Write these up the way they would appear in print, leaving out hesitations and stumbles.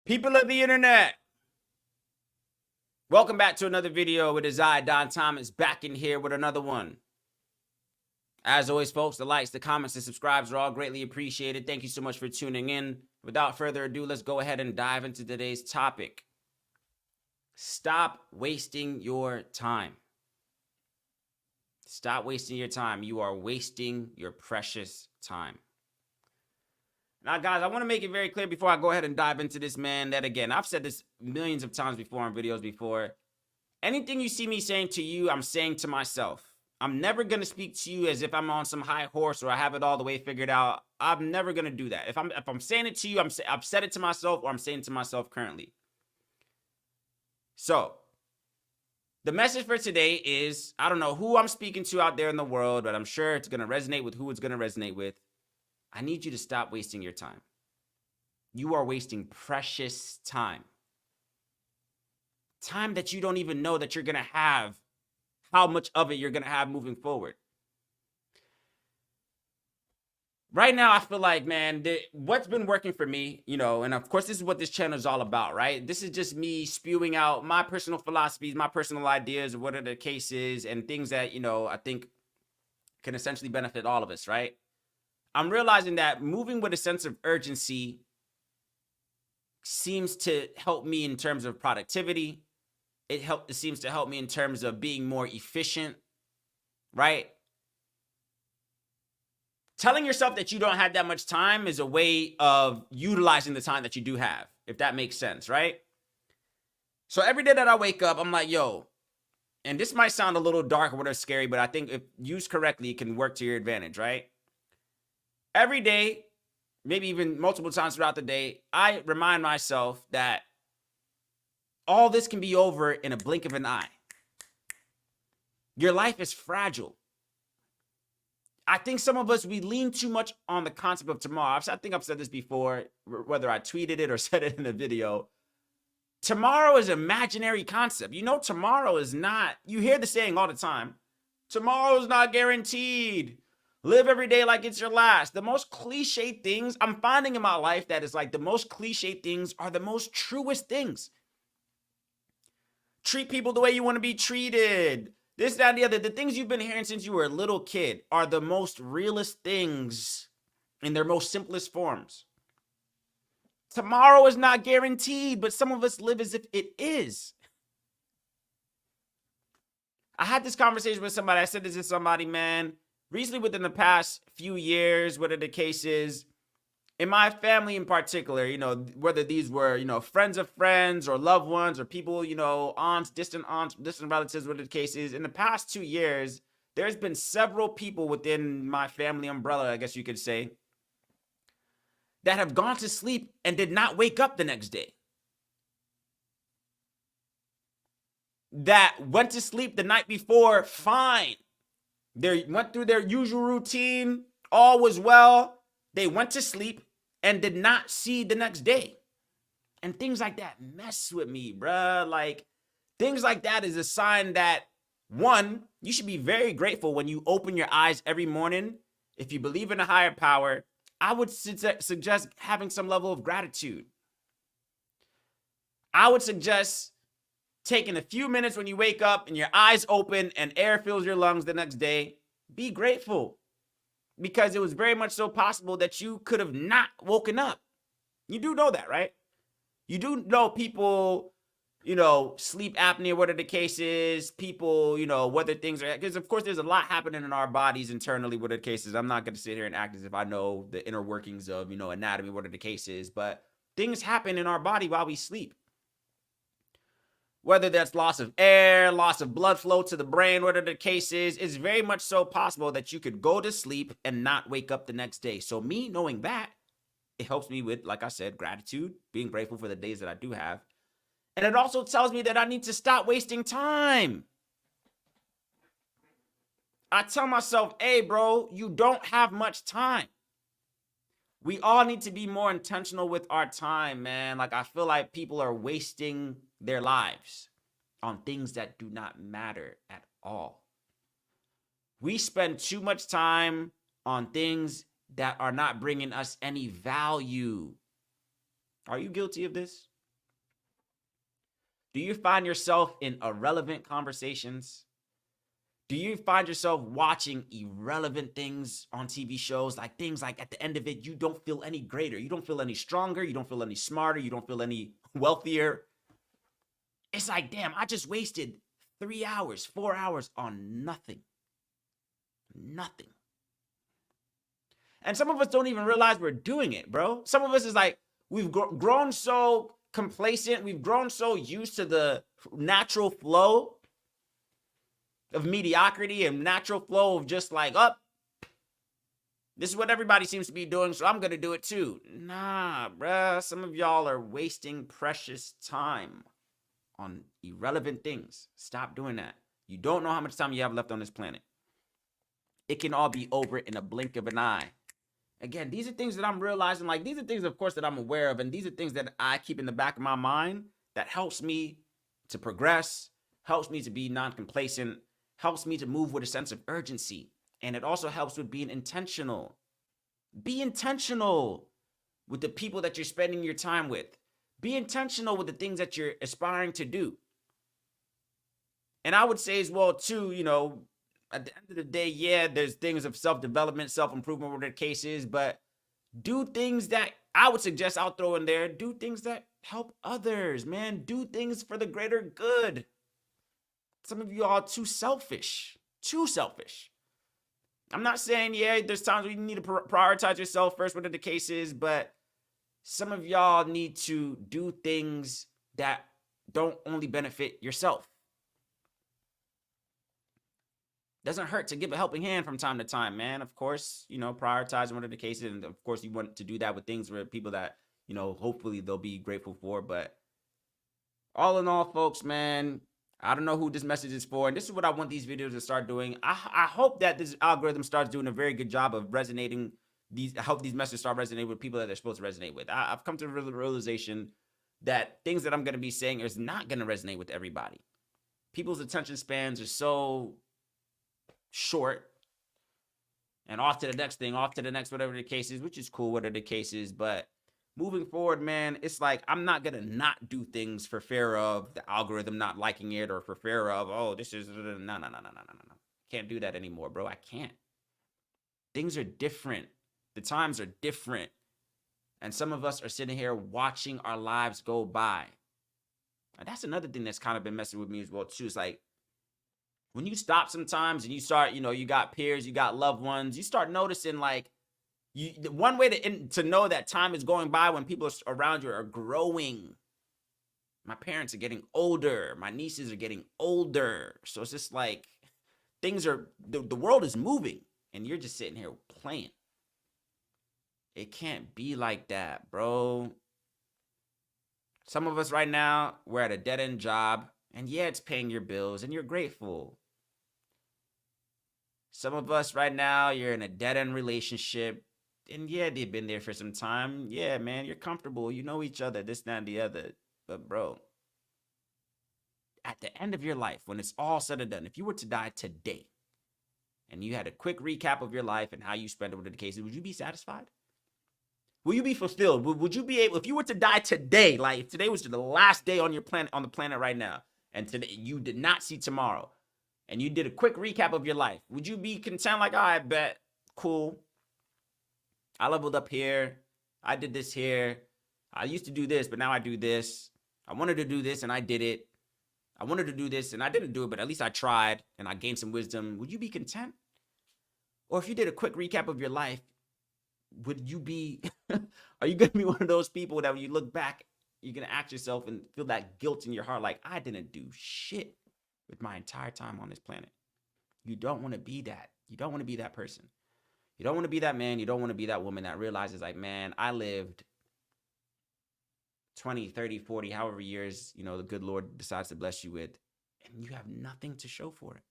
People of the internet, welcome back to another video. It is I, Don Thomas, back in here with another one. As always, folks, the likes, the comments, the subscribes are all greatly appreciated. Thank you so much for tuning in. Without further ado, let's go ahead and dive into today's topic. Stop wasting your time. Stop wasting your time. You are wasting your precious time. Now, guys, I want to make it very clear before I go ahead and dive into this, man, that again, I've said this millions of times before on videos before. Anything you see me saying to you, I'm saying to myself. I'm never going to speak to you as if I'm on some high horse or I have it all the way figured out. I'm never going to do that. If I'm saying it to you, I've said it to myself, or I'm saying it to myself currently. So, the message for today is, I don't know who I'm speaking to out there in the world, but I'm sure it's going to resonate with who it's going to resonate with. I need you to stop wasting your time. You are wasting precious time. Time that you don't even know that you're going to have, how much of it you're going to have moving forward. Right now, I feel like, man, what's been working for me, and of course, this is what this channel is all about, right? This is just me spewing out my personal philosophies, my personal ideas, what are the cases, and things that, I think can essentially benefit all of us, right? I'm realizing that moving with a sense of urgency seems to help me in terms of productivity. It seems to help me in terms of being more efficient, right? Telling yourself that you don't have that much time is a way of utilizing the time that you do have, if that makes sense, right? So every day that I wake up, I'm like, yo, and this might sound a little dark or whatever, scary, but I think if used correctly, it can work to your advantage, right? Every day, maybe even multiple times throughout the day, I remind myself that all this can be over in a blink of an eye. Your life is fragile. I think some of us, we lean too much on the concept of tomorrow. I think I've said this before, whether I tweeted it or said it in a video. Tomorrow is an imaginary concept. Tomorrow is not, you hear the saying all the time, tomorrow is not guaranteed. Live every day like it's your last. The most cliche things I'm finding in my life, that is like the most cliche things are the most truest things. Treat people the way you want to be treated. This, that, and the other. The things you've been hearing since you were a little kid are the most realest things in their most simplest forms. Tomorrow is not guaranteed, but some of us live as if it is. I had this conversation with somebody. I said this to somebody, man, recently within the past few years, whatever the case is, in my family in particular, whether these were, friends of friends or loved ones or people, aunts, distant relatives, whatever the case is, in the past 2 years, there's been several people within my family umbrella, I guess you could say, that have gone to sleep and did not wake up the next day. That went to sleep the night before, fine. They went through their usual routine, all was well. They went to sleep and did not see the next day. And things like that mess with me, bruh. Like, things like that is a sign that, one, you should be very grateful when you open your eyes every morning. If you believe in a higher power, I would suggest having some level of gratitude. I would suggest taking a few minutes when you wake up and your eyes open and air fills your lungs the next day. Be grateful. Because it was very much so possible that you could have not woken up. You do know that, right? You do know people, sleep apnea, whatever the case is, people, whether things are, because of course there's a lot happening in our bodies internally, whatever the case is. I'm not going to sit here and act as if I know the inner workings of, anatomy, whatever the case is, but things happen in our body while we sleep. Whether that's loss of air, loss of blood flow to the brain, whatever the case is, it's very much so possible that you could go to sleep and not wake up the next day. So me knowing that, it helps me with, like I said, gratitude, being grateful for the days that I do have. And it also tells me that I need to stop wasting time. I tell myself, hey, bro, you don't have much time. We all need to be more intentional with our time, man. Like, I feel like people are wasting their lives on things that do not matter at all. We spend too much time on things that are not bringing us any value. Are you guilty of this? Do you find yourself in irrelevant conversations? Do you find yourself watching irrelevant things on TV shows? Like things like at the end of it, you don't feel any greater. You don't feel any stronger. You don't feel any smarter. You don't feel any wealthier. It's like, damn, I just wasted 3 hours, 4 hours on nothing. Nothing. And some of us don't even realize we're doing it, bro. Some of us is like, we've grown so complacent. We've grown so used to the natural flow of mediocrity and natural flow of just like, up. This is what everybody seems to be doing, so I'm going to do it too. Nah, bruh. Some of y'all are wasting precious time on irrelevant things. Stop doing that. You don't know how much time you have left on this planet. It can all be over in a blink of an eye. Again, these are things that I'm realizing, like these are things, of course, that I'm aware of, and these are things that I keep in the back of my mind that helps me to progress, helps me to be non-complacent, helps me to move with a sense of urgency, and it also helps with being intentional. Be intentional with the people that you're spending your time with. Be intentional with the things that you're aspiring to do. And I would say as well, too, you know, at the end of the day, yeah, there's things of self-development, self-improvement, whatever the case is, but do things that I would suggest I'll throw in there. Do things that help others, man. Do things for the greater good. Some of you are too selfish. Too selfish. I'm not saying, yeah, there's times where you need to prioritize yourself first, whatever the case is, but some of y'all need to do things that don't only benefit yourself. Doesn't hurt to give a helping hand from time to time, man. Of course, you know, prioritizing whatever the case is. And of course, you want to do that with things where people that, you know, hopefully they'll be grateful for. But all in all, folks, man, I don't know who this message is for. And this is what I want these videos to start doing. I hope that this algorithm starts doing a very good job of resonating. I hope these messages start resonating with people that they're supposed to resonate with. I've come to the realization that things that I'm going to be saying is not going to resonate with everybody. People's attention spans are so short, and off to the next thing, off to the next, whatever the case is, which is cool, whatever the case is. But moving forward, man, it's like I'm not gonna not do things for fear of the algorithm not liking it, or for fear of, oh, this is no. Can't do that anymore, bro. I can't. Things are different. The times are different, and some of us are sitting here watching our lives go by. And that's another thing that's kind of been messing with me as well too. It's like, when you stop sometimes and you start, you know, you got peers, you got loved ones, you start noticing, like, one way to know that time is going by when people around you are growing. My parents are getting older. My nieces are getting older. So it's just like things are, the world is moving and you're just sitting here playing. It can't be like that, bro. Some of us right now, we're at a dead-end job, and yeah, it's paying your bills and you're grateful. Some of us right now, you're in a dead-end relationship, and yeah, they've been there for some time. Yeah, man, you're comfortable. You know each other, this, that, and the other. But bro, at the end of your life, when it's all said and done, if you were to die today, and you had a quick recap of your life and how you spent it, whatever the case is, would you be satisfied? Will you be fulfilled? Would you be able, if you were to die today, like if today was the last day on your planet, on the planet right now, and today you did not see tomorrow, and you did a quick recap of your life, would you be content, like, oh, I bet, cool, I leveled up here, I did this here, I used to do this, but now I do this, I wanted to do this and I did it, I wanted to do this and I didn't do it, but at least I tried and I gained some wisdom. Would you be content? Or if you did a quick recap of your life, would you be, are you going to be one of those people that when you look back, you're going to ask yourself and feel that guilt in your heart, like, I didn't do shit with my entire time on this planet? You don't want to be that. You don't want to be that person. You don't want to be that man. You don't want to be that woman that realizes, like, man, I lived 20, 30, 40, however years, you know, the good Lord decides to bless you with, and you have nothing to show for it.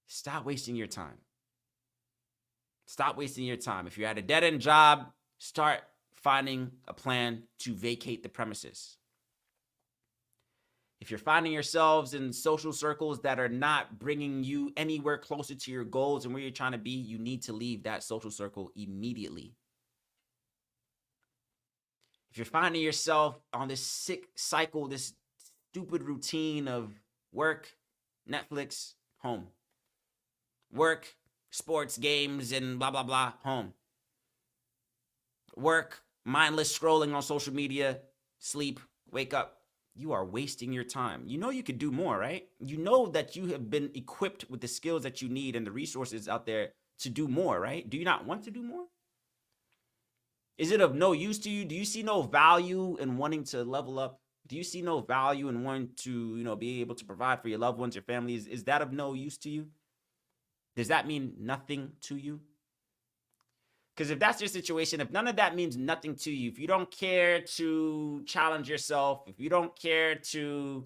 Stop wasting your time. Stop wasting your time. If you're at a dead-end job, start finding a plan to vacate the premises. If you're finding yourselves in social circles that are not bringing you anywhere closer to your goals and where you're trying to be, you need to leave that social circle immediately. If you're finding yourself on this sick cycle, this stupid routine of work, Netflix, home, work, sports, games, and blah, blah, blah, home, work, mindless scrolling on social media, sleep, wake up, you are wasting your time. You know you could do more, right? You know that you have been equipped with the skills that you need and the resources out there to do more, right? Do you not want to do more? Is it of no use to you? Do you see no value in wanting to level up? Do you see no value in wanting to, be able to provide for your loved ones, your families? Is that of no use to you? Does that mean nothing to you? Because if that's your situation, if none of that means nothing to you, if you don't care to challenge yourself, if you don't care to,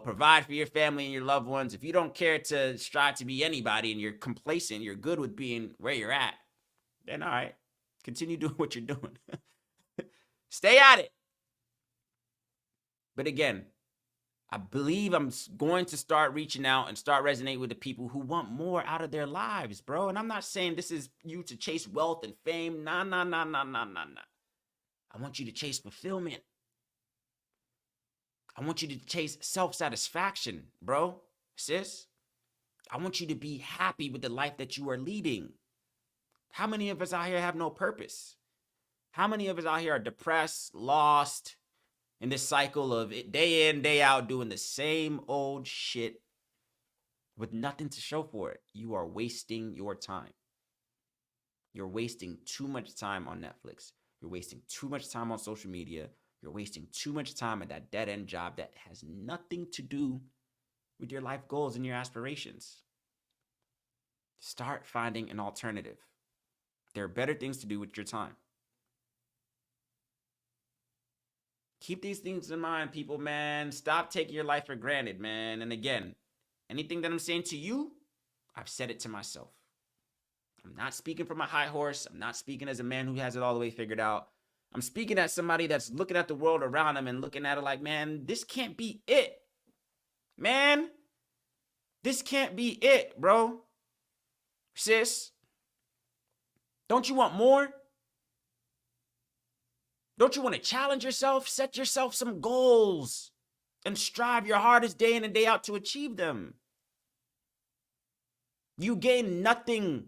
provide for your family and your loved ones, if you don't care to strive to be anybody and you're complacent, you're good with being where you're at, then all right, continue doing what you're doing. Stay at it. But again, I believe I'm going to start reaching out and start resonating with the people who want more out of their lives, bro. And I'm not saying this is you to chase wealth and fame. Nah. I want you to chase fulfillment. I want you to chase self-satisfaction, bro, sis. I want you to be happy with the life that you are leading. How many of us out here have no purpose? How many of us out here are depressed, lost, in this cycle of it day in, day out, doing the same old shit with nothing to show for it? You are wasting your time. You're wasting too much time on Netflix. You're wasting too much time on social media. You're wasting too much time at that dead-end job that has nothing to do with your life goals and your aspirations. Start finding an alternative. There are better things to do with your time. Keep these things in mind, people, man. Stop taking your life for granted, man. And again, anything that I'm saying to you, I've said it to myself. I'm not speaking from a high horse. I'm not speaking as a man who has it all the way figured out. I'm speaking as somebody that's looking at the world around him and looking at it like, man, this can't be it. Man, this can't be it, bro. Sis, don't you want more? Don't you want to challenge yourself? Set yourself some goals and strive your hardest day in and day out to achieve them. You gain nothing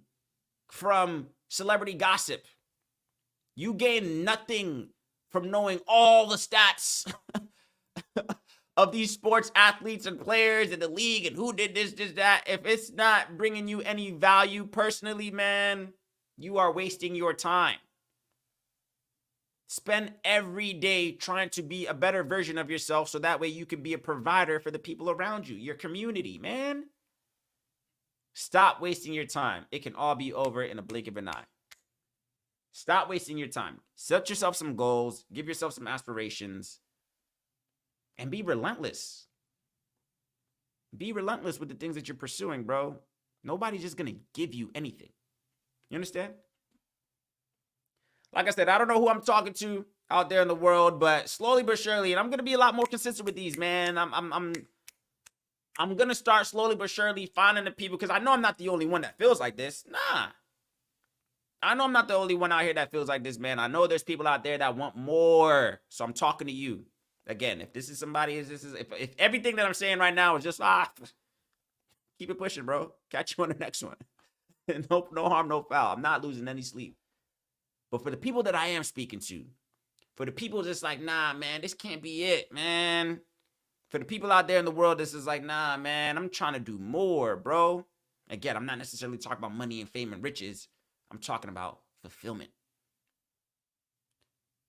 from celebrity gossip. You gain nothing from knowing all the stats of these sports athletes and players in the league and who did this, that. If it's not bringing you any value personally, man, you are wasting your time. Spend every day trying to be a better version of yourself so that way you can be a provider for the people around you, your community, man. Stop wasting your time. It can all be over in a blink of an eye. Stop wasting your time. Set yourself some goals, give yourself some aspirations, and be relentless. Be relentless with the things that you're pursuing, bro. Nobody's just going to give you anything. You understand? Like I said, I don't know who I'm talking to out there in the world, but slowly but surely, and I'm gonna be a lot more consistent with these, man. I'm gonna start slowly but surely finding the people, because I know I'm not the only one that feels like this. Nah, I know I'm not the only one out here that feels like this, man. I know there's people out there that want more, so I'm talking to you. Again, if this is somebody, if everything that I'm saying right now is just keep it pushing, bro. Catch you on the next one. No harm, no foul. I'm not losing any sleep. But for the people that I am speaking to, for the people just like, nah, man, this can't be it, man. For the people out there in the world, this is like, nah, man, I'm trying to do more, bro. Again, I'm not necessarily talking about money and fame and riches. I'm talking about fulfillment.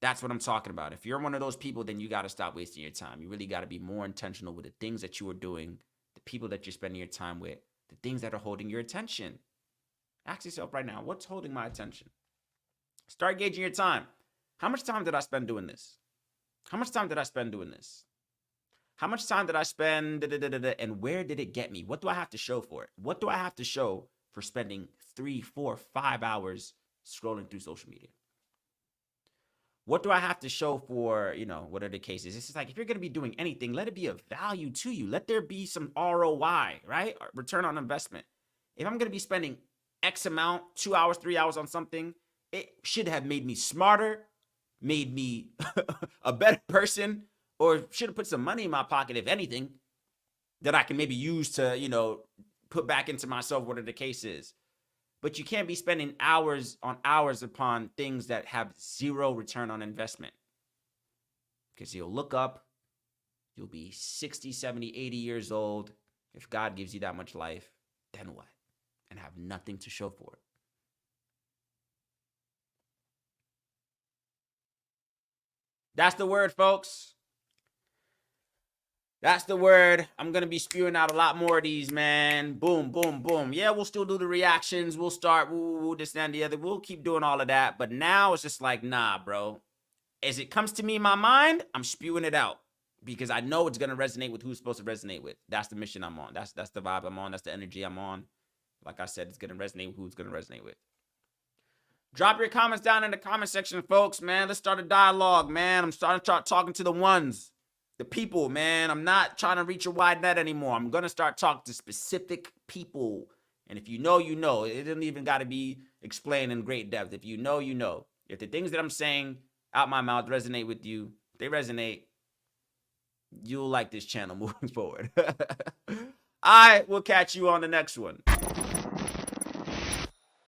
That's what I'm talking about. If you're one of those people, then you got to stop wasting your time. You really got to be more intentional with the things that you are doing, the people that you're spending your time with, the things that are holding your attention. Ask yourself right now, what's holding my attention? Start gauging your time. How much time did I spend doing this? How much time did I spend doing this? How much time did I spend, and where did it get me? What do I have to show for it? What do I have to show for spending 3, 4, 5 hours scrolling through social media? What do I have to show for, what are the cases? It's just like, if you're going to be doing anything, let it be of value to you. Let there be some ROI, right? Return on investment. If I'm going to be spending X amount, 2 hours, 3 hours on something, it should have made me smarter, made me a better person, or should have put some money in my pocket, if anything, that I can maybe use to, put back into myself, whatever the case is. But you can't be spending hours on hours upon things that have zero return on investment. Because you'll look up, you'll be 60, 70, 80 years old. If God gives you that much life, then what? And have nothing to show for it. That's the word, folks. That's the word. I'm going to be spewing out a lot more of these, man. Boom, boom, boom. Yeah, we'll still do the reactions. We'll start, this and the other. We'll keep doing all of that. But now it's just like, nah, bro. As it comes to me in my mind, I'm spewing it out. Because I know it's going to resonate with who's supposed to resonate with. That's the mission I'm on. That's the vibe I'm on. That's the energy I'm on. Like I said, it's going to resonate with who it's going to resonate with. Drop your comments down in the comment section, folks, man. Let's start a dialogue, man. I'm starting to start talking to the ones, the people, man. I'm not trying to reach a wide net anymore. I'm going to start talking to specific people. And if you know, you know. It doesn't even got to be explained in great depth. If you know, you know. If the things that I'm saying out my mouth resonate with you, they resonate, you'll like this channel moving forward. I will catch you on the next one.